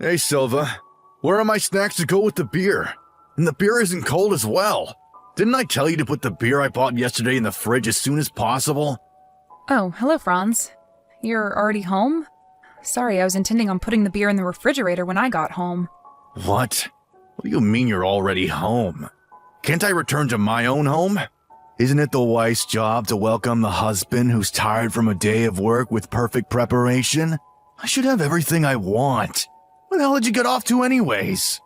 Hey, Silva. Where are my snacks to go with the beer? And the beer isn't cold as well. Didn't I tell you to put the beer I bought yesterday in the fridge as soon as possible? Oh, hello, Franz. You're already home? Sorry, I was intending on putting the beer in the refrigerator when I got home. What? What do you mean you're already home? Can't I return to my own home? Isn't it the wife's job to welcome the husband who's tired from a day of work with perfect preparation? I should have everything I want. Where the hell did you get off to anyways?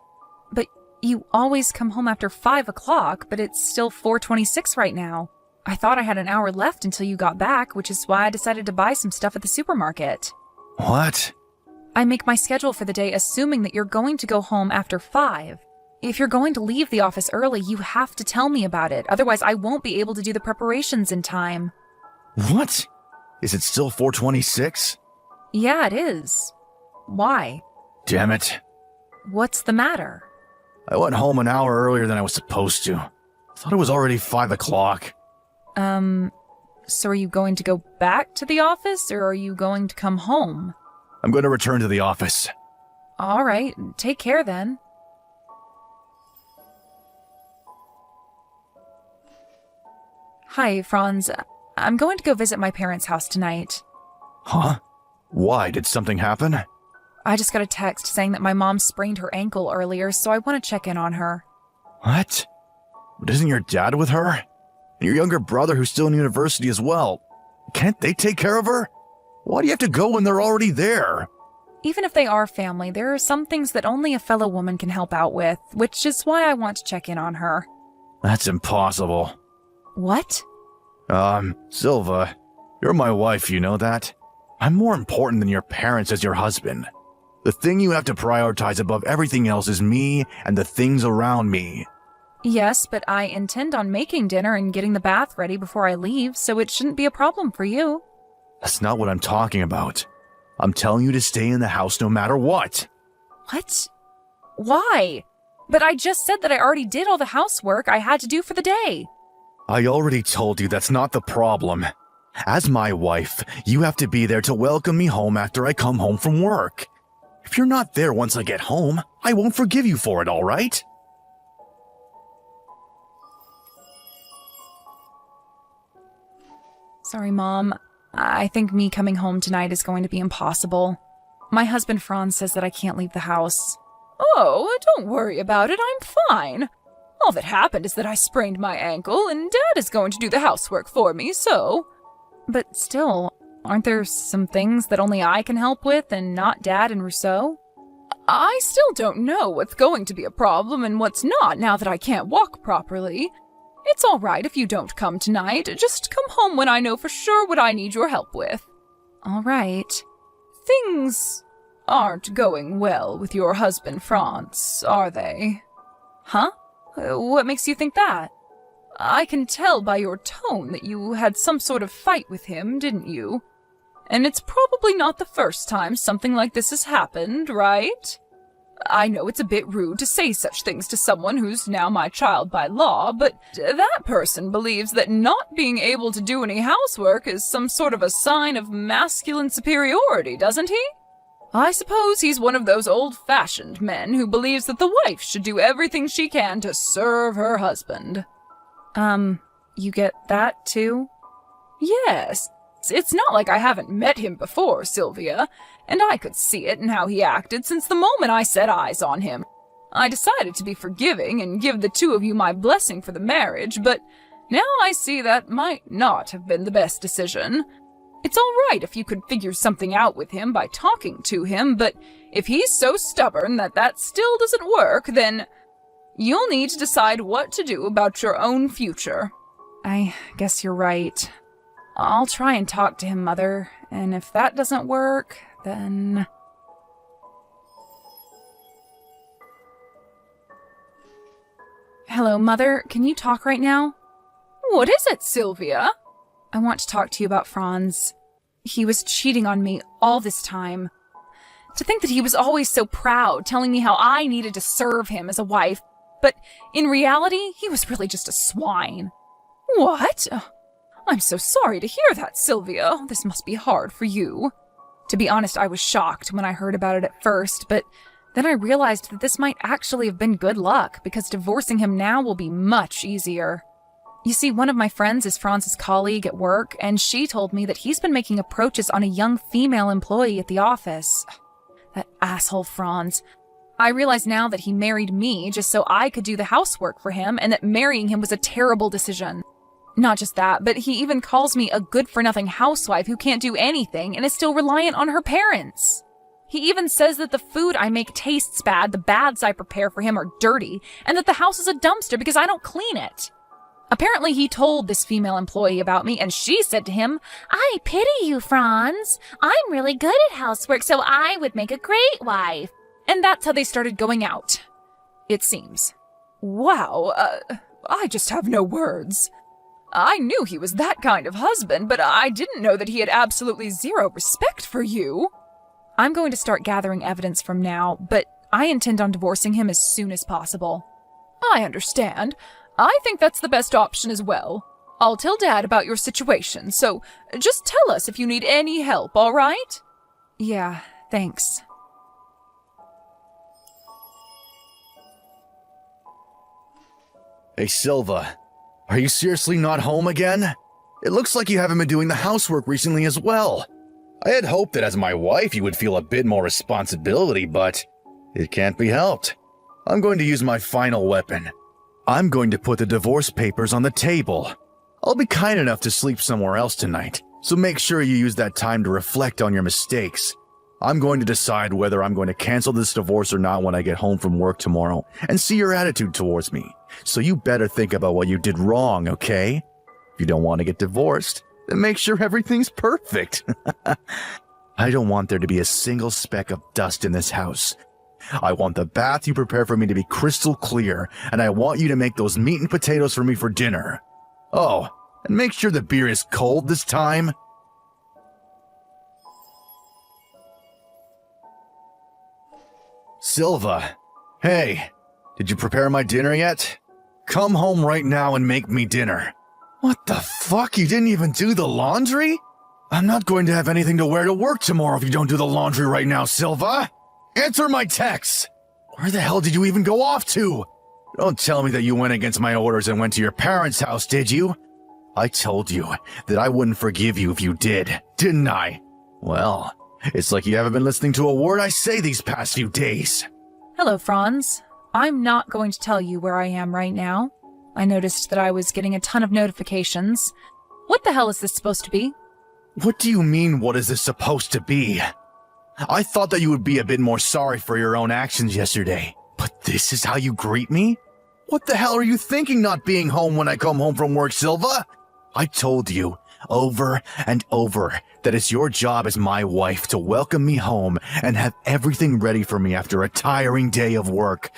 But you always come home after 5 o'clock, but it's still 4:26 right now. I thought I had an hour left until you got back, which is why I decided to buy some stuff at the supermarket. What? I make my schedule for the day assuming that you're going to go home after 5. If you're going to leave the office early, you have to tell me about it. Otherwise, I won't be able to do the preparations in time. What? Is it still 4:26? Yeah, it is. Why? Damn it. What's the matter? I went home an hour earlier than I was supposed to. Thought it was already 5 o'clock. So are you going to go back to the office, or are you going to come home? I'm going to return to the office. All right, take care then. Hi, Franz. I'm going to go visit my parents' house tonight. Huh? Why? Did something happen? I just got a text saying that my mom sprained her ankle earlier, so I want to check in on her. What? But isn't your dad with her? And your younger brother who's still in university as well. Can't they take care of her? Why do you have to go when they're already there? Even if they are family, there are some things that only a fellow woman can help out with, which is why I want to check in on her. That's impossible. What? Silva, you're my wife, you know that? I'm more important than your parents as your husband. The thing you have to prioritize above everything else is me and the things around me. Yes, but I intend on making dinner and getting the bath ready before I leave, so it shouldn't be a problem for you. That's not what I'm talking about. I'm telling you to stay in the house no matter what. What? Why? But I just said that I already did all the housework I had to do for the day. I already told you that's not the problem. As my wife, you have to be there to welcome me home after I come home from work. If you're not there once I get home, I won't forgive you for it, all right? Sorry, Mom. I think me coming home tonight is going to be impossible. My husband Franz says that I can't leave the house. Oh, don't worry about it. I'm fine. All that happened is that I sprained my ankle, and Dad is going to do the housework for me, so... But still, aren't there some things that only I can help with and not Dad and Rousseau? I still don't know what's going to be a problem and what's not now that I can't walk properly. It's all right if you don't come tonight. Just come home when I know for sure what I need your help with. All right. Things aren't going well with your husband, Franz, are they? Huh? What makes you think that? I can tell by your tone that you had some sort of fight with him, didn't you? And it's probably not the first time something like this has happened, right? I know it's a bit rude to say such things to someone who's now my child by law, but that person believes that not being able to do any housework is some sort of a sign of masculine superiority, doesn't he? I suppose he's one of those old-fashioned men who believes that the wife should do everything she can to serve her husband. You get that, too? Yes. It's not like I haven't met him before, Sylvia, and I could see it in how he acted since the moment I set eyes on him. I decided to be forgiving and give the two of you my blessing for the marriage, but now I see that might not have been the best decision. It's all right if you could figure something out with him by talking to him, but if he's so stubborn that still doesn't work, then you'll need to decide what to do about your own future. I guess you're right. I'll try and talk to him, Mother, and if that doesn't work, then... Hello, Mother. Can you talk right now? What is it, Sylvia? I want to talk to you about Franz. He was cheating on me all this time. To think that he was always so proud, telling me how I needed to serve him as a wife, but in reality, he was really just a swine. What? I'm so sorry to hear that, Sylvia. This must be hard for you. To be honest, I was shocked when I heard about it at first, but Then I realized that this might actually have been good luck, because divorcing him now will be much easier. You see, one of my friends is Franz's colleague at work, and she told me that he's been making approaches on a young female employee at the office. That asshole Franz. I realize now that he married me just so I could do the housework for him, and that marrying him was a terrible decision. Not just that, but he even calls me a good-for-nothing housewife who can't do anything and is still reliant on her parents. He even says that the food I make tastes bad, the baths I prepare for him are dirty, and that the house is a dumpster because I don't clean it. Apparently he told this female employee about me, and she said to him, "I pity you, Franz. I'm really good at housework, so I would make a great wife." And that's how they started going out. It seems. Wow, I just have no words. I knew he was that kind of husband, but I didn't know that he had absolutely zero respect for you. I'm going to start gathering evidence from now, but I intend on divorcing him as soon as possible. I understand. I think that's the best option as well. I'll tell Dad about your situation, so just tell us if you need any help, all right? Yeah, thanks. Hey, Silva. Are you seriously not home again? It looks like you haven't been doing the housework recently as well. I had hoped that as my wife you would feel a bit more responsibility, but it can't be helped. I'm going to use my final weapon. I'm going to put the divorce papers on the table. I'll be kind enough to sleep somewhere else tonight, so make sure you use that time to reflect on your mistakes. I'm going to decide whether I'm going to cancel this divorce or not when I get home from work tomorrow and see your attitude towards me. So you better think about what you did wrong, okay? If you don't want to get divorced, then make sure everything's perfect. I don't want there to be a single speck of dust in this house. I want the bath you prepare for me to be crystal clear, and I want you to make those meat and potatoes for me for dinner. Oh, and make sure the beer is cold this time. Silva, hey, did you prepare my dinner yet? Come home right now and make me dinner. What the fuck? You didn't even do the laundry? I'm not going to have anything to wear to work tomorrow if you don't do the laundry right now, Silva. Answer my texts. Where the hell did you even go off to? Don't tell me that you went against my orders and went to your parents' house, did you? I told you that I wouldn't forgive you if you did, didn't I? Well, it's like you haven't been listening to a word I say these past few days. Hello, Franz. I'm not going to tell you where I am right now. I noticed that I was getting a ton of notifications. What the hell is this supposed to be? What do you mean, what is this supposed to be? I thought that you would be a bit more sorry for your own actions yesterday. But this is how you greet me? What the hell are you thinking not being home when I come home from work, Silva? I told you over and over that it's your job as my wife to welcome me home and have everything ready for me after a tiring day of work.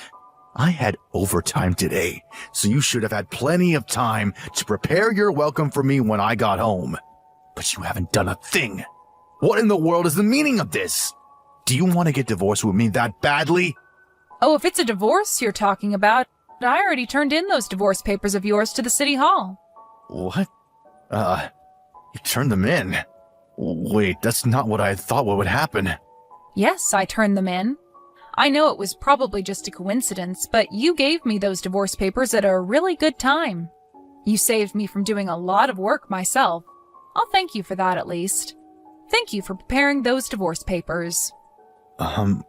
I had overtime today, so you should have had plenty of time to prepare your welcome for me when I got home. But you haven't done a thing. What in the world is the meaning of this? Do you want to get divorced with me that badly? Oh, if it's a divorce you're talking about, I already turned in those divorce papers of yours to the city hall. What? You turned them in? Wait, that's not what I thought would happen. Yes, I turned them in. I know it was probably just a coincidence, but you gave me those divorce papers at a really good time. You saved me from doing a lot of work myself. I'll thank you for that at least. Thank you for preparing those divorce papers.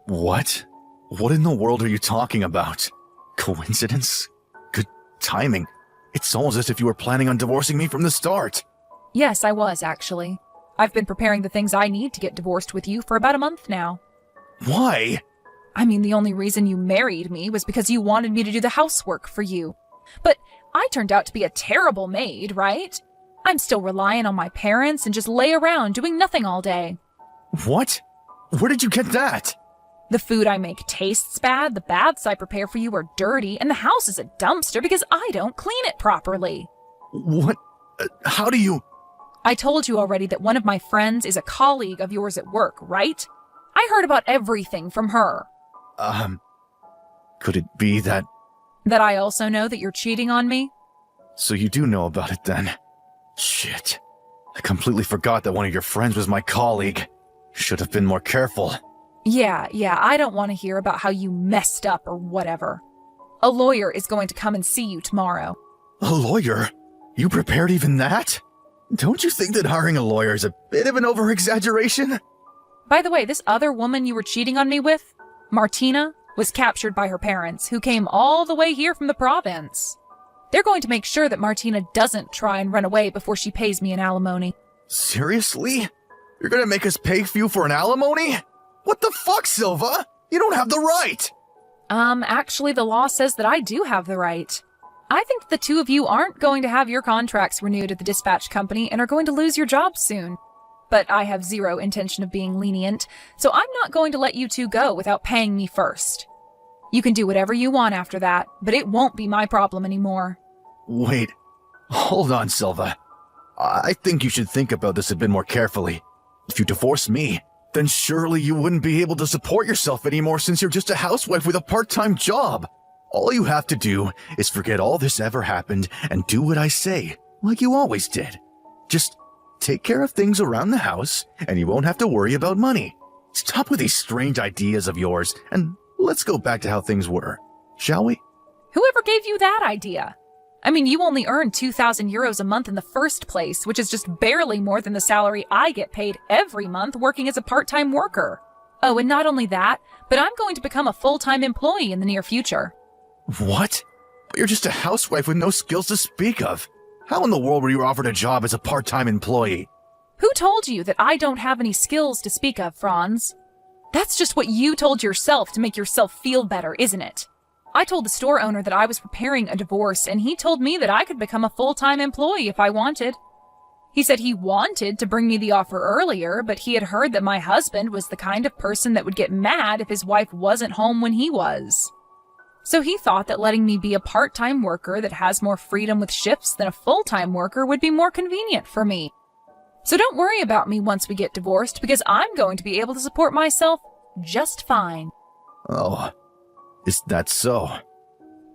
What? What in the world are you talking about? Coincidence? Good timing. It's almost as if you were planning on divorcing me from the start. Yes, I was, actually. I've been preparing the things I need to get divorced with you for about a month now. Why? I mean, the only reason you married me was because you wanted me to do the housework for you. But I turned out to be a terrible maid, right? I'm still relying on my parents and just lay around doing nothing all day. What? Where did you get that? The food I make tastes bad, the baths I prepare for you are dirty, and the house is a dumpster because I don't clean it properly. What? How do you... I told you already that one of my friends is a colleague of yours at work, right? I heard about everything from her. Could it be that... That I also know that you're cheating on me? So you do know about it then. Shit. I completely forgot that one of your friends was my colleague. Should have been more careful. Yeah, I don't want to hear about how you messed up or whatever. A lawyer is going to come and see you tomorrow. A lawyer? You prepared even that? Don't you think that hiring a lawyer is a bit of an over-exaggeration? By the way, this other woman you were cheating on me with, Martina, was captured by her parents, who came all the way here from the province. They're going to make sure that Martina doesn't try and run away before she pays me an alimony. Seriously? You're gonna make us pay you for an alimony? What the fuck, Silva? You don't have the right! Actually, the law says that I do have the right. I think the two of you aren't going to have your contracts renewed at the dispatch company and are going to lose your jobs soon. But I have zero intention of being lenient, so I'm not going to let you two go without paying me first. You can do whatever you want after that, but it won't be my problem anymore. Wait. Hold on, Silva. I think you should think about this a bit more carefully. If you divorce me, then surely you wouldn't be able to support yourself anymore since you're just a housewife with a part-time job. All you have to do is forget all this ever happened and do what I say, like you always did. Just take care of things around the house, and you won't have to worry about money. Stop with these strange ideas of yours, and let's go back to how things were, shall we? Whoever gave you that idea? I mean, you only earn 2,000 euros a month in the first place, which is just barely more than the salary I get paid every month working as a part-time worker. Oh, and not only that, but I'm going to become a full-time employee in the near future. What? But you're just a housewife with no skills to speak of. How in the world were you offered a job as a part-time employee? Who told you that I don't have any skills to speak of, Franz? That's just what you told yourself to make yourself feel better, isn't it? I told the store owner that I was preparing a divorce, and he told me that I could become a full-time employee if I wanted. He said he wanted to bring me the offer earlier, but he had heard that my husband was the kind of person that would get mad if his wife wasn't home when he was. So he thought that letting me be a part-time worker that has more freedom with shifts than a full-time worker would be more convenient for me. So don't worry about me once we get divorced, because I'm going to be able to support myself just fine. Oh, is that so?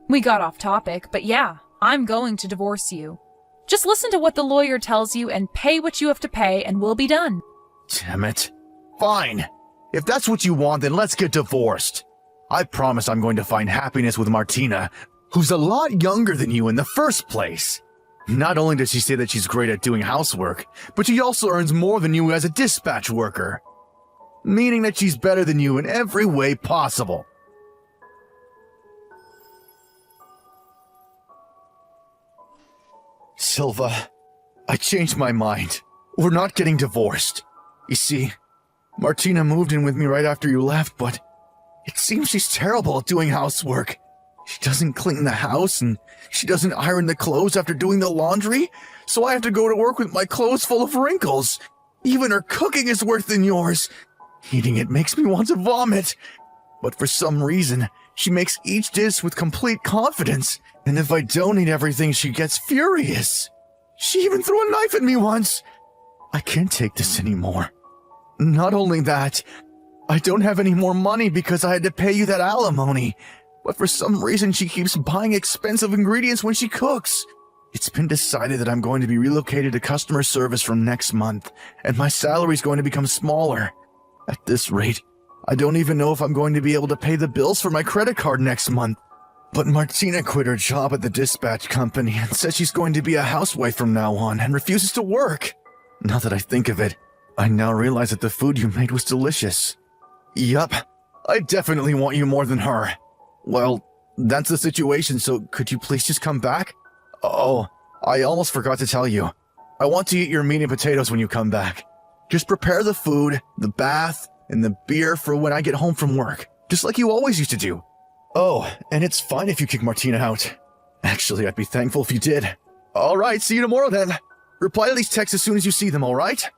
We got off topic, but yeah, I'm going to divorce you. Just listen to what the lawyer tells you and pay what you have to pay and we'll be done. Damn it. Fine. If that's what you want, then let's get divorced. I promise I'm going to find happiness with Martina, who's a lot younger than you in the first place. Not only does she say that she's great at doing housework, but she also earns more than you as a dispatch worker. Meaning that she's better than you in every way possible. Silva, I changed my mind. We're not getting divorced. You see, Martina moved in with me right after you left, but it seems she's terrible at doing housework. She doesn't clean the house, and she doesn't iron the clothes after doing the laundry, so I have to go to work with my clothes full of wrinkles. Even her cooking is worse than yours. Eating it makes me want to vomit. But for some reason, she makes each dish with complete confidence, and if I don't eat everything, she gets furious. She even threw a knife at me once. I can't take this anymore. Not only that, I don't have any more money because I had to pay you that alimony, but for some reason she keeps buying expensive ingredients when she cooks. It's been decided that I'm going to be relocated to customer service from next month, and my salary's going to become smaller. At this rate, I don't even know if I'm going to be able to pay the bills for my credit card next month. But Martina quit her job at the dispatch company and says she's going to be a housewife from now on and refuses to work. Now that I think of it, I now realize that the food you made was delicious. Yup, I definitely want you more than her. Well, that's the situation, so could you please just come back? Oh, I almost forgot to tell you. I want to eat your meat and potatoes when you come back. Just prepare the food, the bath, and the beer for when I get home from work, just like you always used to do. Oh, and it's fine if you kick Martina out. Actually, I'd be thankful if you did. Alright, see you tomorrow then. Reply to these texts as soon as you see them, alright?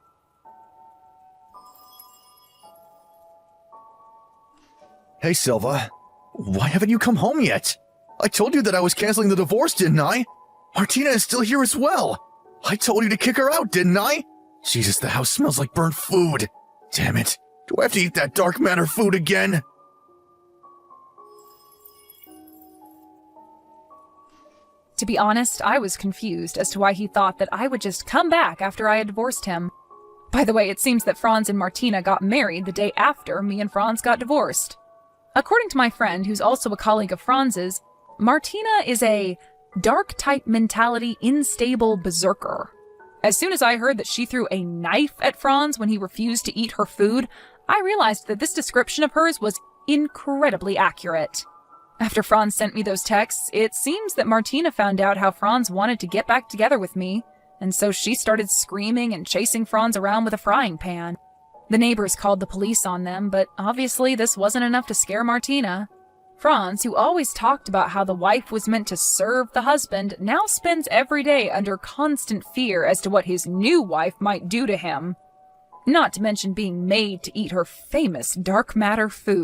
Hey, Silva. Why haven't you come home yet? I told you that I was canceling the divorce, didn't I? Martina is still here as well. I told you to kick her out, didn't I? Jesus, the house smells like burnt food. Damn it. Do I have to eat that dark matter food again? To be honest, I was confused as to why he thought that I would just come back after I had divorced him. By the way, it seems that Franz and Martina got married the day after me and Franz got divorced. According to my friend, who's also a colleague of Franz's, Martina is a dark-type mentality, unstable berserker. As soon as I heard that she threw a knife at Franz when he refused to eat her food, I realized that this description of hers was incredibly accurate. After Franz sent me those texts, it seems that Martina found out how Franz wanted to get back together with me, and so she started screaming and chasing Franz around with a frying pan. The neighbors called the police on them, but obviously this wasn't enough to scare Martina. Franz, who always talked about how the wife was meant to serve the husband, now spends every day under constant fear as to what his new wife might do to him. Not to mention being made to eat her famous dark matter food.